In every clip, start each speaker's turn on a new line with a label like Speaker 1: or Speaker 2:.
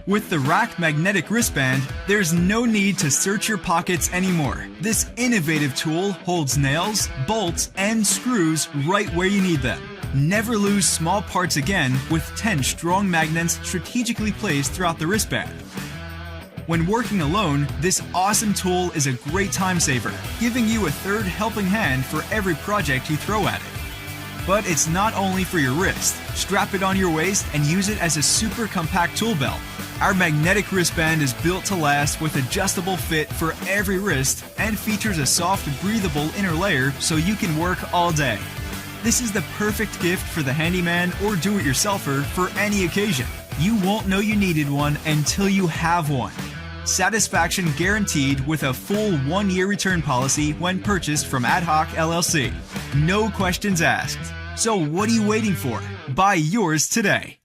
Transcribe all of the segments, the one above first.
Speaker 1: With the rack magnetic wristband, there's no need to search your pockets anymore. This innovative tool holds nails, bolts, and screws right where you need them. Never lose small parts again with 10 strong magnets strategically placed throughout the wristband. When working alone, this awesome tool is a great time saver, giving you a third helping hand for every project you throw at it. But it's not only for your wrist. Strap it on your waist and use it as a super compact tool belt. Our magnetic wristband is built to last with adjustable fit for every wrist and features a soft, breathable inner layer so you can work all day. This is the perfect gift for the handyman or do-it-yourselfer for any occasion. You won't know you needed one until you have one. Satisfaction guaranteed with a full 1-year return policy when purchased from Ad Hoc LLC. No questions asked. So what are you waiting for? Buy yours today.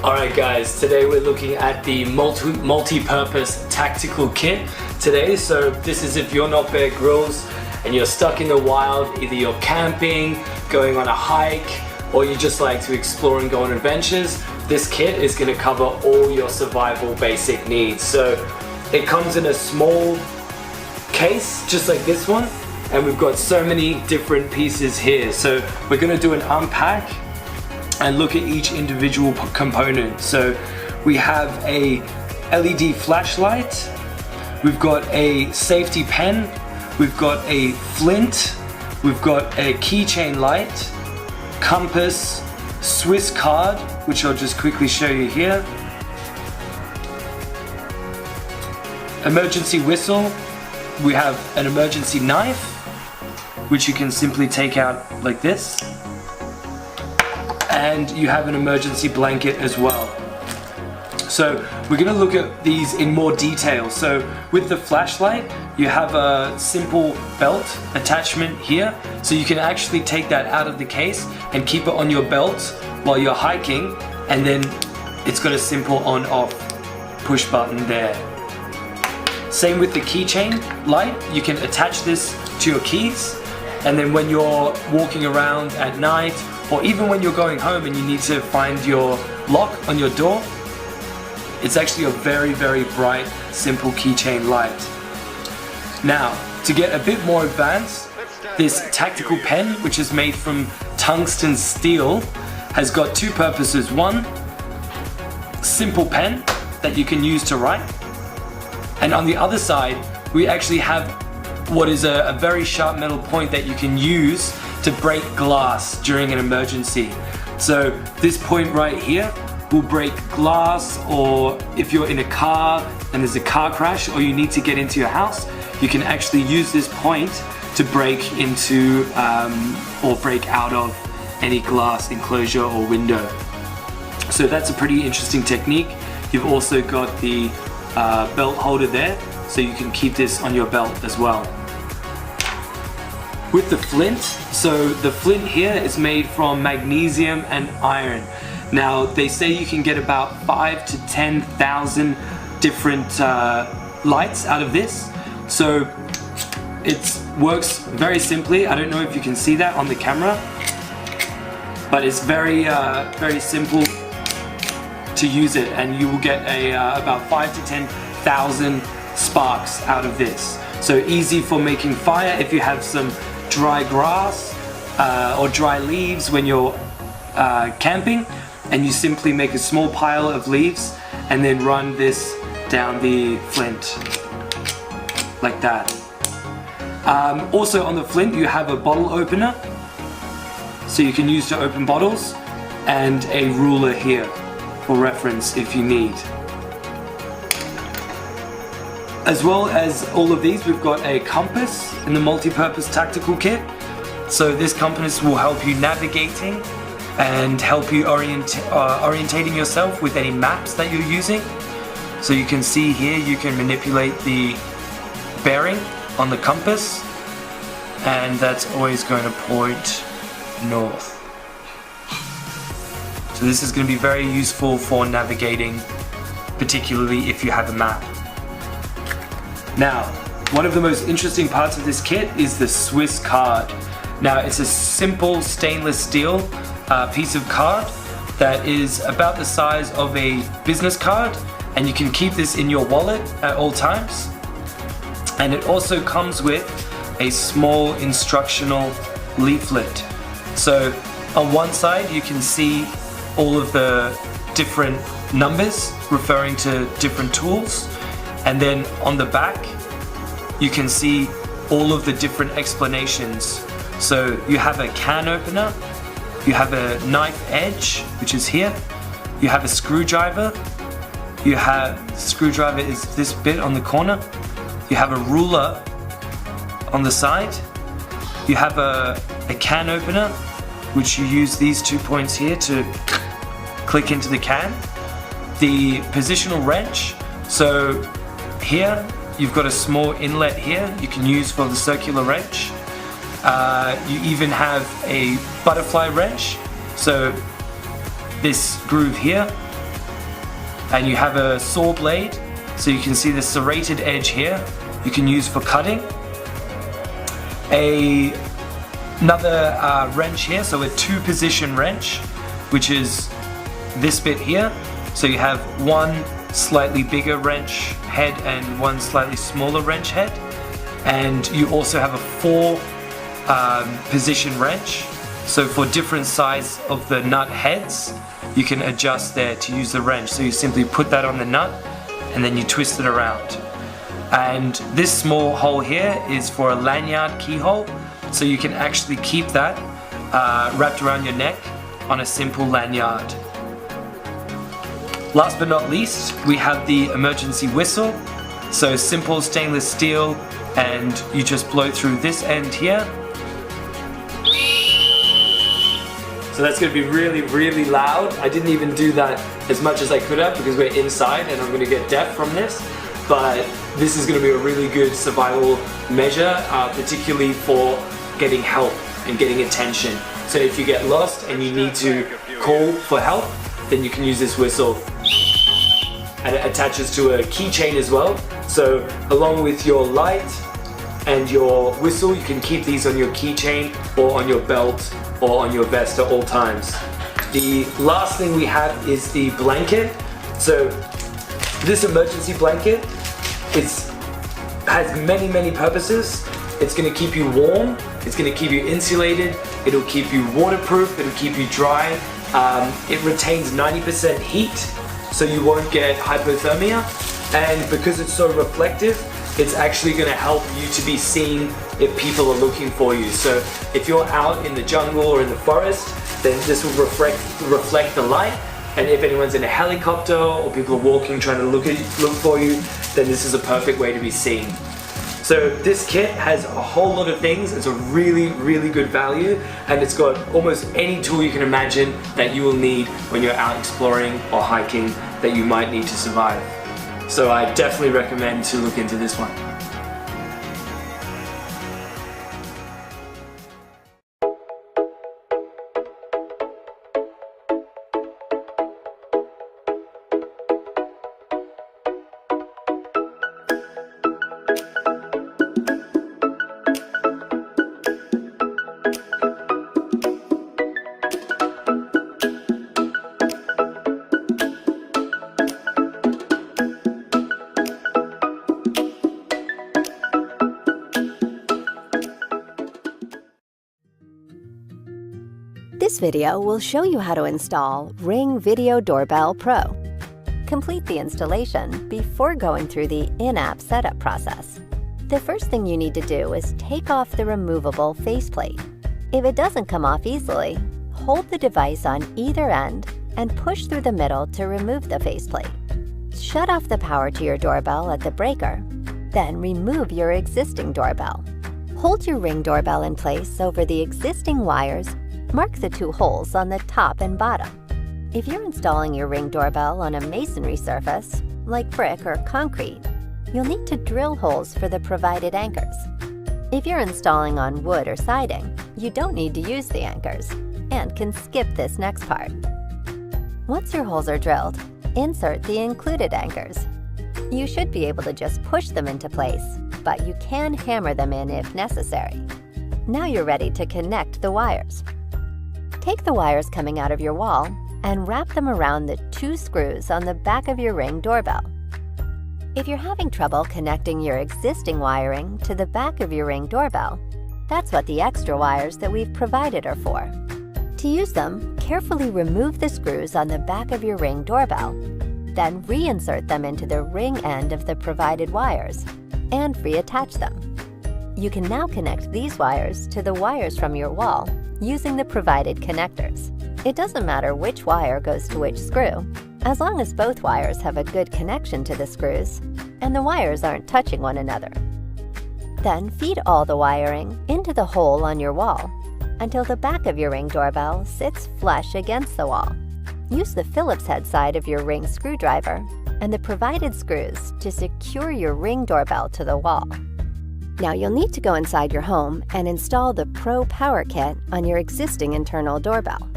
Speaker 2: Alright guys, today we're looking at the multi-purpose tactical kit today. So this is if you're not Bear Grylls and you're stuck in the wild, either you're camping, going on a hike, or you just like to explore and go on adventures. This kit is going to cover all your survival basic needs. So it comes in a small case just like this one, and we've got so many different pieces here. So we're going to do an unpack and look at each individual component. So we have a LED flashlight, we've got a safety pen, we've got a flint, we've got a keychain light, compass, Swiss card, which I'll just quickly show you here, emergency whistle, we have an emergency knife, which you can simply take out like this, and you have an emergency blanket as well. So we're going to look at these in more detail. So with the flashlight, you have a simple belt attachment here, so you can actually take that out of the case and keep it on your belt while you're hiking, and then it's got a simple on-off push button there. Same with the keychain light, you can attach this to your keys, and then when you're walking around at night, or even when you're going home and you need to find your lock on your door, it's actually a very, very bright, simple keychain light. Now, to get a bit more advanced, this tactical pen, which is made from tungsten steel, has got two purposes. One, simple pen that you can use to write. And on the other side, we actually have what is a very sharp metal point that you can use to break glass during an emergency. So this point right here will break glass, or if you're in a car and there's a car crash or you need to get into your house, you can actually use this point to break into or break out of any glass enclosure or window. So that's a pretty interesting technique. You've also got the belt holder there, so you can keep this on your belt as well. With the flint, so the flint here is made from magnesium and iron. Now they say you can get about 5,000 to 10,000 different lights out of this. So it works very simply. I don't know if you can see that on the camera, but it's very simple to use it, and you will get about 5,000 to 10,000 sparks out of this. So easy for making fire if you have some dry grass or dry leaves when you're camping, and you simply make a small pile of leaves and then run this down the flint like that. Also on the flint you have a bottle opener, so you can use to open bottles, and a ruler here for reference if you need. As well as all of these, we've got a compass in the multi-purpose tactical kit. So this compass will help you navigating and help you orientating yourself with any maps that you're using. So you can see here, you can manipulate the bearing on the compass, and that's always going to point north. So this is going to be very useful for navigating, particularly if you have a map. Now, one of the most interesting parts of this kit is the Swiss card. Now, it's a simple stainless steel piece of card that is about the size of a business card, and you can keep this in your wallet at all times. And it also comes with a small instructional leaflet. So on one side you can see all of the different numbers referring to different tools, and then on the back you can see all of the different explanations. So you have a can opener, you have a knife edge, which is here, you have a screwdriver, screwdriver is this bit on the corner, you have a ruler on the side, you have a can opener, which you use these 2 points here to click into the can, the positional wrench, so here you've got a small inlet here you can use for the circular wrench. You even have a butterfly wrench, so this groove here, and you have a saw blade, so you can see the serrated edge here you can use for cutting. Another wrench here, so a 2-position wrench, which is this bit here, so you have one slightly bigger wrench head and one slightly smaller wrench head, and you also have a 4-position wrench, so for different size of the nut heads you can adjust there to use the wrench. So you simply put that on the nut and then you twist it around. And this small hole here is for a lanyard keyhole, so you can actually keep that wrapped around your neck on a simple lanyard. Last but not least, we have the emergency whistle. So simple stainless steel, and you just blow through this end here. So that's going to be really, really loud. I didn't even do that as much as I could have because we're inside and I'm going to get deaf from this. But this is going to be a really good survival measure, particularly for getting help and getting attention. So if you get lost and you need to call for help, then you can use this whistle. And it attaches to a keychain as well. So along with your light and your whistle, you can keep these on your keychain or on your belt or on your vest at all times. The last thing we have is the blanket. So this emergency blanket has many, many purposes. It's going to keep you warm, it's going to keep you insulated, it'll keep you waterproof, it'll keep you dry. It retains 90% heat, so you won't get hypothermia. And because it's so reflective, it's actually going to help you to be seen if people are looking for you. So if you're out in the jungle or in the forest, then this will reflect the light. And if anyone's in a helicopter or people are walking trying to look for you, then this is a perfect way to be seen. So this kit has a whole lot of things. It's a really, really good value, and it's got almost any tool you can imagine that you will need when you're out exploring or hiking that you might need to survive. So I definitely recommend to look into this one.
Speaker 3: This video will show you how to install Ring Video Doorbell Pro. Complete the installation before going through the in-app setup process. The first thing you need to do is take off the removable faceplate. If it doesn't come off easily, hold the device on either end and push through the middle to remove the faceplate. Shut off the power to your doorbell at the breaker, then remove your existing doorbell. Hold your Ring doorbell in place over the existing wires. Mark the 2 holes on the top and bottom. If you're installing your Ring doorbell on a masonry surface, like brick or concrete, you'll need to drill holes for the provided anchors. If you're installing on wood or siding, you don't need to use the anchors and can skip this next part. Once your holes are drilled, insert the included anchors. You should be able to just push them into place, but you can hammer them in if necessary. Now you're ready to connect the wires. Take the wires coming out of your wall and wrap them around the 2 screws on the back of your Ring doorbell. If you're having trouble connecting your existing wiring to the back of your Ring doorbell, that's what the extra wires that we've provided are for. To use them, carefully remove the screws on the back of your Ring doorbell, then reinsert them into the ring end of the provided wires and reattach them. You can now connect these wires to the wires from your wall using the provided connectors. It doesn't matter which wire goes to which screw, as long as both wires have a good connection to the screws and the wires aren't touching one another. Then feed all the wiring into the hole on your wall until the back of your Ring doorbell sits flush against the wall. Use the Phillips head side of your Ring screwdriver and the provided screws to secure your Ring doorbell to the wall. Now you'll need to go inside your home and install the Pro Power Kit on your existing internal doorbell.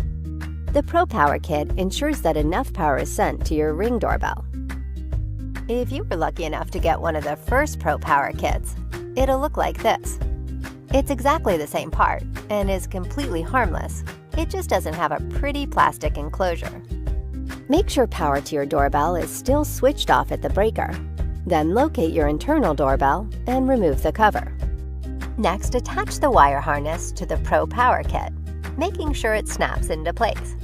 Speaker 3: The Pro Power Kit ensures that enough power is sent to your Ring doorbell. If you were lucky enough to get one of the first Pro Power Kits, it'll look like this. It's exactly the same part and is completely harmless. It just doesn't have a pretty plastic enclosure. Make sure power to your doorbell is still switched off at the breaker. Then locate your internal doorbell and remove the cover. Next, attach the wire harness to the Pro Power Kit, making sure it snaps into place.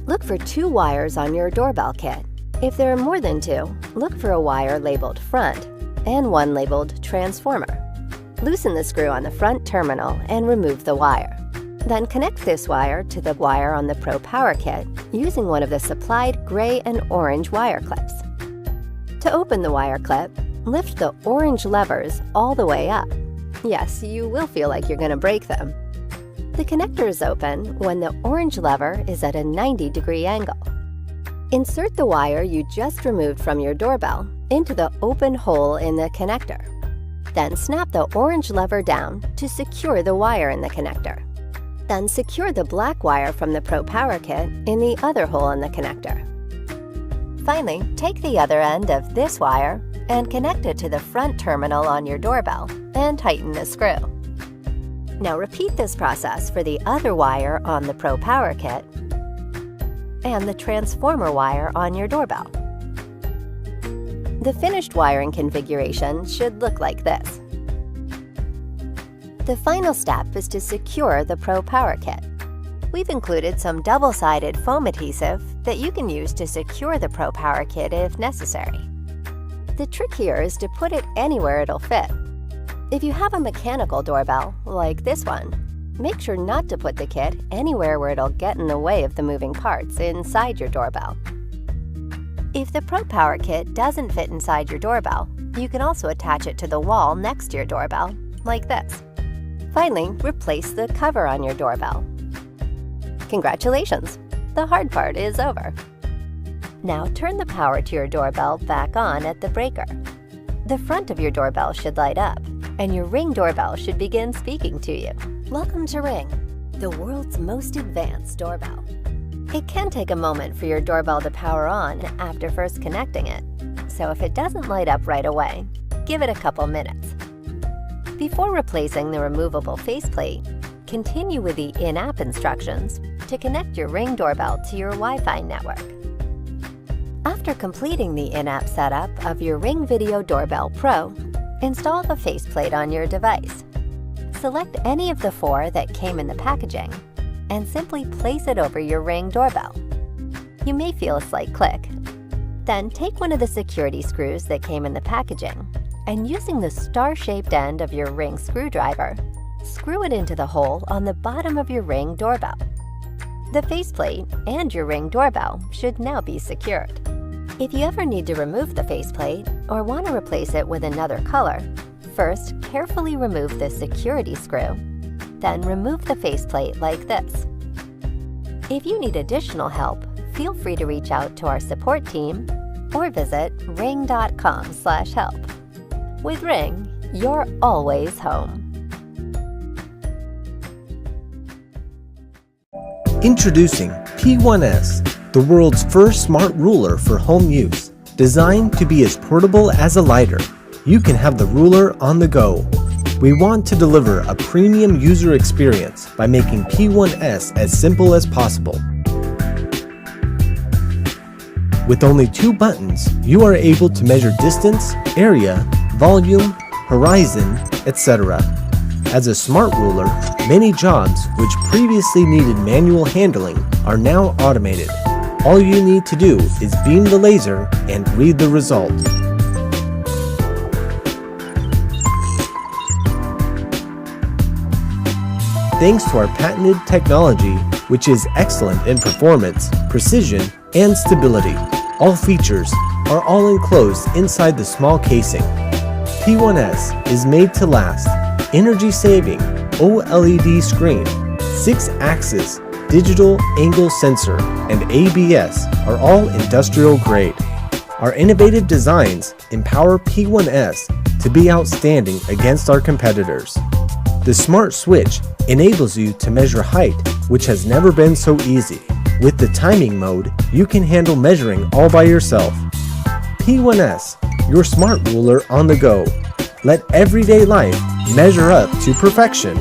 Speaker 3: Look for 2 wires on your doorbell kit. If there are more than 2, look for a wire labeled front and one labeled transformer. Loosen the screw on the front terminal and remove the wire. Then connect this wire to the wire on the Pro Power Kit using one of the supplied gray and orange wire clips. To open the wire clip, lift the orange levers all the way up. Yes, you will feel like you're going to break them. The connector is open when the orange lever is at a 90-degree angle. Insert the wire you just removed from your doorbell into the open hole in the connector. Then snap the orange lever down to secure the wire in the connector. Then secure the black wire from the Pro Power Kit in the other hole in the connector. Finally, take the other end of this wire and connect it to the front terminal on your doorbell and tighten the screw. Now repeat this process for the other wire on the Pro Power Kit and the transformer wire on your doorbell. The finished wiring configuration should look like this. The final step is to secure the Pro Power Kit. We've included some double-sided foam adhesive that you can use to secure the Pro Power Kit if necessary. The trick here is to put it anywhere it'll fit. If you have a mechanical doorbell, like this one, make sure not to put the kit anywhere where it'll get in the way of the moving parts inside your doorbell. If the Pro Power Kit doesn't fit inside your doorbell, you can also attach it to the wall next to your doorbell, like this. Finally, replace the cover on your doorbell. Congratulations! The hard part is over. Now turn the power to your doorbell back on at the breaker. The front of your doorbell should light up, and your Ring doorbell should begin speaking to you. Welcome to Ring, the world's most advanced doorbell. It can take a moment for your doorbell to power on after first connecting it, so if it doesn't light up right away, give it a couple minutes. Before replacing the removable faceplate, continue with the in-app instructions to connect your Ring doorbell to your Wi-Fi network. After completing the in-app setup of your Ring Video Doorbell Pro, install the faceplate on your device. Select any of the 4 that came in the packaging and simply place it over your Ring doorbell. You may feel a slight click. Then take one of the security screws that came in the packaging and using the star-shaped end of your Ring screwdriver, screw it into the hole on the bottom of your Ring doorbell. The faceplate and your Ring doorbell should now be secured. If you ever need to remove the faceplate or want to replace it with another color, first carefully remove the security screw, then remove the faceplate like this. If you need additional help, feel free to reach out to our support team or visit ring.com/help. With Ring, you're always home.
Speaker 4: Introducing P1S, the world's first smart ruler for home use. Designed to be as portable as a lighter, you can have the ruler on the go. We want to deliver a premium user experience by making P1S as simple as possible. With only 2 buttons, you are able to measure distance, area, volume, horizon, etc. As a smart ruler, many jobs which previously needed manual handling are now automated. All you need to do is beam the laser and read the result. Thanks to our patented technology, which is excellent in performance, precision, and stability, all features are all enclosed inside the small casing. P1S is made to last. Energy-saving OLED screen, 6-axis digital angle sensor, and ABS are all industrial grade. Our innovative designs empower P1S to be outstanding against our competitors. The smart switch enables you to measure height, which has never been so easy. With the timing mode, you can handle measuring all by yourself. P1S, your smart ruler on the go. Let everyday life measure up to perfection.